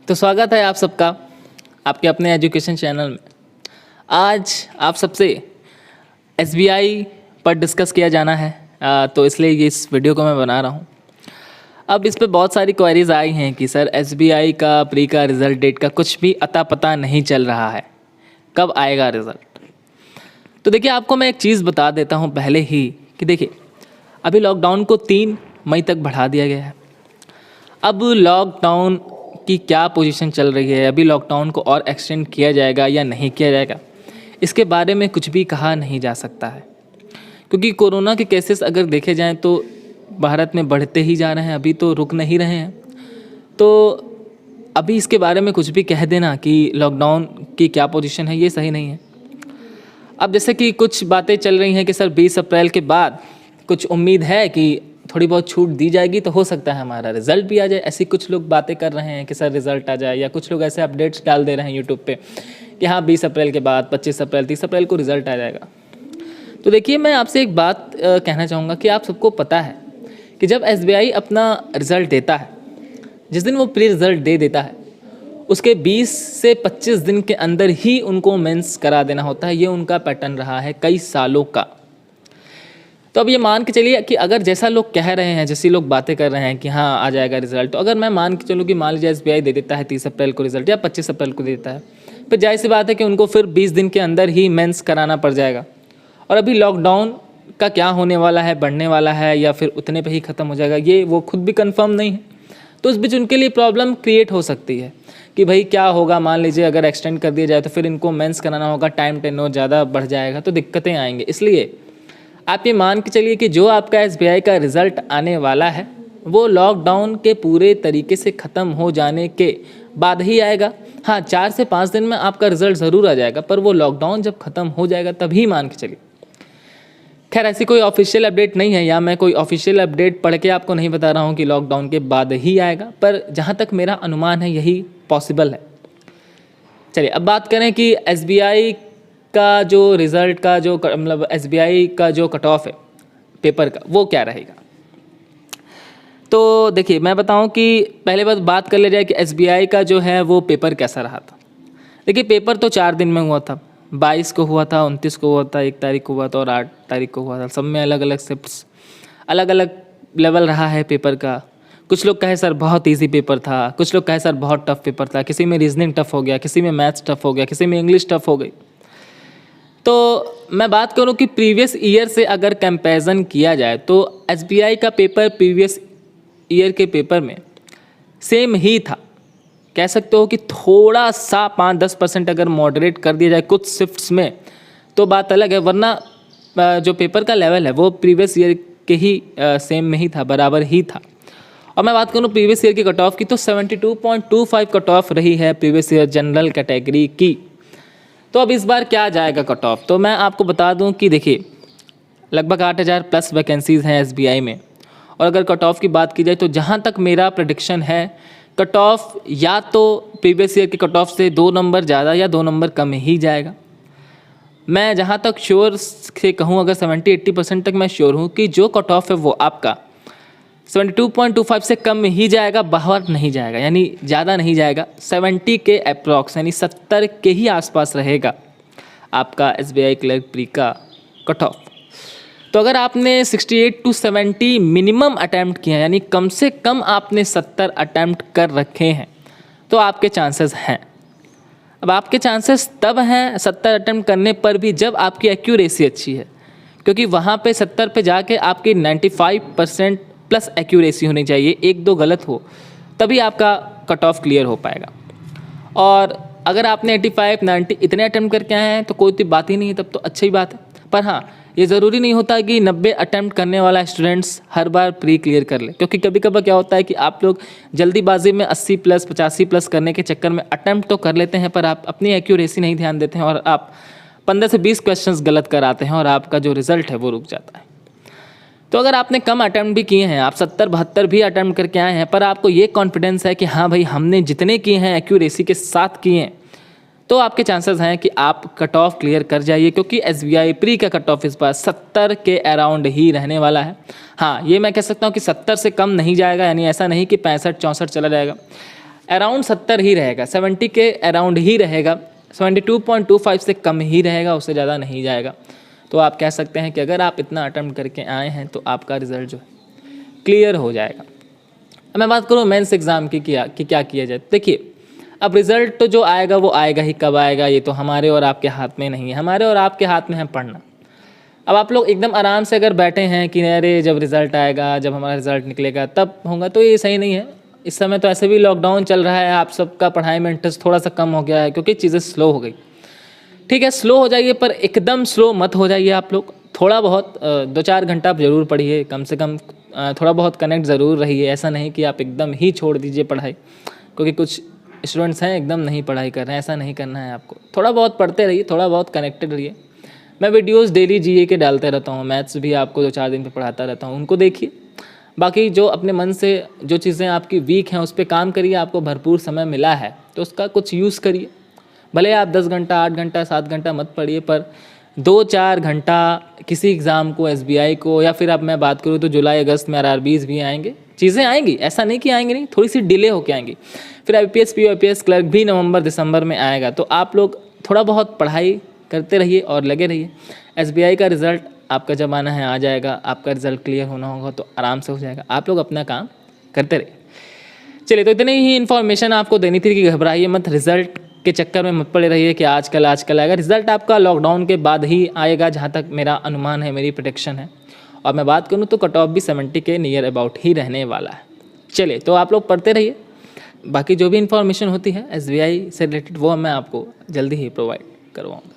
तो स्वागत है आप सबका आपके अपने एजुकेशन चैनल में। आज आप सबसे एसबीआई पर डिस्कस किया जाना है, तो इसलिए ये इस वीडियो को मैं बना रहा हूँ। अब इस पे बहुत सारी क्वेरीज आई हैं कि सर एसबीआई का प्री का रिज़ल्ट डेट का कुछ भी अता पता नहीं चल रहा है, कब आएगा रिज़ल्ट। तो देखिए, आपको मैं एक चीज़ बता देता हूँ पहले ही कि देखिए, अभी लॉकडाउन को 3 मई तक बढ़ा दिया गया है। अब लॉकडाउन की क्या पोजीशन चल रही है, अभी लॉकडाउन को और एक्सटेंड किया जाएगा या नहीं किया जाएगा, इसके बारे में कुछ भी कहा नहीं जा सकता है, क्योंकि कोरोना के केसेस अगर देखे जाएं तो भारत में बढ़ते ही जा रहे हैं, अभी तो रुक नहीं रहे हैं। तो अभी इसके बारे में कुछ भी कह देना कि लॉकडाउन की क्या पोजीशन है, ये सही नहीं है। अब जैसे कि कुछ बातें चल रही हैं कि सर 20 अप्रैल के बाद कुछ उम्मीद है कि थोड़ी बहुत छूट दी जाएगी, तो हो सकता है हमारा रिज़ल्ट भी आ जाए। ऐसी कुछ लोग बातें कर रहे हैं कि सर रिज़ल्ट आ जाए, या कुछ लोग ऐसे अपडेट्स डाल दे रहे हैं यूट्यूब पे कि हाँ 20 अप्रैल के बाद 25 अप्रैल 30 अप्रैल को रिज़ल्ट आ जाएगा। तो देखिए, मैं आपसे एक बात कहना चाहूँगा कि आप सबको पता है कि जब एसबीआई अपना रिज़ल्ट देता है, जिस दिन वो प्री रिज़ल्ट दे देता है, उसके 20 से 25 दिन के अंदर ही उनको मेंस करा देना होता है। ये उनका पैटर्न रहा है कई सालों का। तो अब ये मान के चलिए कि अगर जैसा लोग कह रहे हैं, जैसी लोग बातें कर रहे हैं कि हाँ आ जाएगा रिज़ल्ट, तो अगर मैं मान के चलूँ कि मान लीजिए एसबीआई दे देता है 30 अप्रैल को रिज़ल्ट या 25 अप्रैल को देता है, फिर जाहिर सी बात है कि उनको फिर 20 दिन के अंदर ही मेंस कराना पड़ जाएगा। और अभी लॉकडाउन का क्या होने वाला है, बढ़ने वाला है या फिर उतने पे ही ख़त्म हो जाएगा, ये वो खुद भी कंफर्म नहीं है। तो उस बीच उनके लिए प्रॉब्लम क्रिएट हो सकती है कि भाई क्या होगा, मान लीजिए अगर एक्सटेंड कर दिया जाए तो फिर इनको मेंस कराना होगा, टाइम टेन्योर ज़्यादा बढ़ जाएगा, तो दिक्कतें आएंगे। इसलिए आप ये मान के चलिए कि जो आपका एसबीआई का रिज़ल्ट आने वाला है वो लॉकडाउन के पूरे तरीके से ख़त्म हो जाने के बाद ही आएगा। हाँ, 4 से 5 दिन में आपका रिज़ल्ट ज़रूर आ जाएगा, पर वो लॉकडाउन जब ख़त्म हो जाएगा तभी मान के चलिए। खैर, ऐसी कोई ऑफिशियल अपडेट नहीं है, या मैं कोई ऑफिशियल अपडेट पढ़ के आपको नहीं बता रहा हूँ कि लॉकडाउन के बाद ही आएगा, पर जहाँ तक मेरा अनुमान है यही पॉसिबल है। चलिए, अब बात करें कि एसबीआई का जो रिज़ल्ट का जो मतलब एसबीआई का जो कट ऑफ है पेपर का, वो क्या रहेगा। तो देखिए, मैं बताऊं कि पहले बात कर ले जाए कि एसबीआई का जो है वो पेपर कैसा रहा था। देखिए, पेपर तो 4 दिन में हुआ था, 22 को हुआ था, 29 को हुआ था, 1 तारीख को हुआ था और 8 तारीख को हुआ था। सब में अलग अलग शिफ्ट्स, अलग अलग लेवल रहा है पेपर का। कुछ लोग कहे सर बहुत इजी पेपर था, कुछ लोग कहे सर बहुत टफ पेपर था, किसी में रीजनिंग टफ हो गया, किसी में मैथ्स टफ हो गया, किसी में इंग्लिश टफ हो गई। तो मैं बात करूं कि प्रीवियस ईयर से अगर कंपैरिजन किया जाए तो एसबीआई का पेपर प्रीवियस ईयर के पेपर में सेम ही था। कह सकते हो कि थोड़ा सा 5-10% अगर मॉडरेट कर दिया जाए कुछ शिफ्ट्स में तो बात अलग है, वरना जो पेपर का लेवल है वो प्रीवियस ईयर के ही सेम में ही था, बराबर ही था। और मैं बात करूं प्रीवियस ईयर की कट ऑफ की तो 72.25 कट ऑफ रही है प्रीवियस ईयर जनरल कैटेगरी की। तो अब इस बार क्या जाएगा कट ऑफ, तो मैं आपको बता दूं कि देखिए, लगभग 8000 प्लस वैकेंसीज़ हैं एसबीआई में। और अगर कट ऑफ की बात की जाए तो जहां तक मेरा प्रेडिक्शन है, कट ऑफ या तो प्रीवियस ईयर के कट ऑफ से 2 नंबर ज़्यादा या 2 नंबर कम ही जाएगा। मैं जहां तक श्योर से कहूं, अगर 70-80% तक मैं श्योर हूं कि जो कट ऑफ है वो आपका 72.25 से कम ही जाएगा, बाहर नहीं जाएगा, यानी ज़्यादा नहीं जाएगा। 70 के अप्रॉक्स यानी 70 के ही आसपास रहेगा आपका एसबीआई क्लर्क प्री का कट ऑफ। तो अगर आपने 68 to 70 मिनिमम अटैम्प्ट किए हैं, यानी कम से कम आपने 70 अटैम्प्ट कर रखे हैं, तो आपके चांसेस हैं। अब आपके चांसेस तब हैं 70 अटैम्प्ट करने पर भी जब आपकी एक्यूरेसी अच्छी है, क्योंकि वहाँ पे 70 पे जाके आपकी 95% प्लस एक्यूरेसी होनी चाहिए। 1-2 गलत हो तभी आपका कट ऑफ क्लियर हो पाएगा। और अगर आपने 85, 90 इतने अटैम्प्ट करके आए हैं तो कोई तो बात ही नहीं है, तब तो अच्छी बात है। पर हाँ, ये ज़रूरी नहीं होता कि 90 अटैम्प्ट करने वाला स्टूडेंट्स हर बार प्री क्लियर कर ले, क्योंकि कभी कभी क्या होता है कि आप लोग जल्दीबाजी में 80 प्लस 85 प्लस करने के चक्कर में अटैम्प्ट तो कर लेते हैं, पर आप अपनी एक्यूरेसी नहीं ध्यान देते हैं और आप 15 से 20 क्वेश्चंस गलत कराते हैं और आपका जो रिज़ल्ट है वो रुक जाता है। तो अगर आपने कम अटैम्प्ट भी किए हैं, आप 70-72 भी अटैम्प्ट करके आए हैं, पर आपको ये कॉन्फिडेंस है कि हाँ भाई हमने जितने किए हैं एक्यूरेसी के साथ किए हैं, तो आपके चांसेस हैं कि आप कट ऑफ क्लियर कर जाइए, क्योंकि एसबीआई प्री का कट ऑफ इस बार 70 के अराउंड ही रहने वाला है। हाँ, ये मैं कह सकता हूँ कि 70 से कम नहीं जाएगा, यानी ऐसा नहीं कि 65-64 चला जाएगा। अराउंड 70 ही रहेगा, 70 के अराउंड ही रहेगा, 72.25 से कम ही रहेगा, उससे ज़्यादा नहीं जाएगा। तो आप कह सकते हैं कि अगर आप इतना अटेम्प्ट करके आए हैं तो आपका रिज़ल्ट जो है क्लियर हो जाएगा। अब मैं बात करूँ मेंस एग्ज़ाम की क्या किया जाए। देखिए, अब रिज़ल्ट तो जो आएगा वो आएगा ही, कब आएगा ये तो हमारे और आपके हाथ में नहीं है, हमारे और आपके हाथ में है पढ़ना। अब आप लोग एकदम आराम से अगर बैठे हैं कि अरे जब रिज़ल्ट आएगा, जब हमारा रिज़ल्ट निकलेगा तब होगा, तो ये सही नहीं है। इस समय तो ऐसे भी लॉकडाउन चल रहा है, आप सबका पढ़ाई में इंटरेस्ट थोड़ा सा कम हो गया है क्योंकि चीज़ें स्लो हो गई। ठीक है, स्लो हो जाइए पर एकदम स्लो मत हो जाइए आप लोग। थोड़ा बहुत 2-4 घंटा आप ज़रूर पढ़िए, कम से कम थोड़ा बहुत कनेक्ट ज़रूर रहिए। ऐसा नहीं कि आप एकदम ही छोड़ दीजिए पढ़ाई, क्योंकि कुछ स्टूडेंट्स हैं एकदम नहीं पढ़ाई कर रहे हैं। ऐसा नहीं करना है आपको, थोड़ा बहुत पढ़ते रहिए, थोड़ा बहुत कनेक्टेड रहिए। मैं वीडियोस डेली जीए के डालते रहता हूँ, मैथ्स भी आपको 2-4 दिन पे पढ़ाता रहता हूँ, उनको देखिए। बाकी जो अपने मन से जो चीज़ें आपकी वीक हैं उस पर काम करिए। आपको भरपूर समय मिला है तो उसका कुछ यूज़ करिए। भले आप 10 घंटा, 8 घंटा, 7 घंटा मत पढ़िए, पर 2-4 घंटा किसी एग्ज़ाम को, SBI को, या फिर अब मैं बात करूँ तो जुलाई अगस्त में RRBs भी आएंगे, चीज़ें आएंगी, ऐसा नहीं कि आएंगी नहीं, थोड़ी सी डिले होके आएंगी। फिर IPS POPS क्लर्क भी नवंबर दिसंबर में आएगा। तो आप लोग थोड़ा बहुत पढ़ाई करते रहिए और लगे रहिए। SBI का रिज़ल्ट आपका जब आना है आ जाएगा, आपका रिज़ल्ट क्लियर होना होगा तो आराम से हो जाएगा। आप लोग अपना काम करते रहिए। चलिए, तो इतनी ही इन्फॉर्मेशन आपको देनी थी कि घबराइए मत, रिज़ल्ट के चक्कर में मत पड़े रहिए कि आजकल आएगा। रिज़ल्ट आपका लॉकडाउन के बाद ही आएगा, जहाँ तक मेरा अनुमान है, मेरी प्रेडिक्शन है। और मैं बात करूँ तो कट ऑफ भी 70 के नियर अबाउट ही रहने वाला है। चलिए, तो आप लोग पढ़ते रहिए। बाकी जो भी इन्फॉर्मेशन होती है SBI से रिलेटेड वो मैं आपको जल्दी ही प्रोवाइड करवाऊँगा।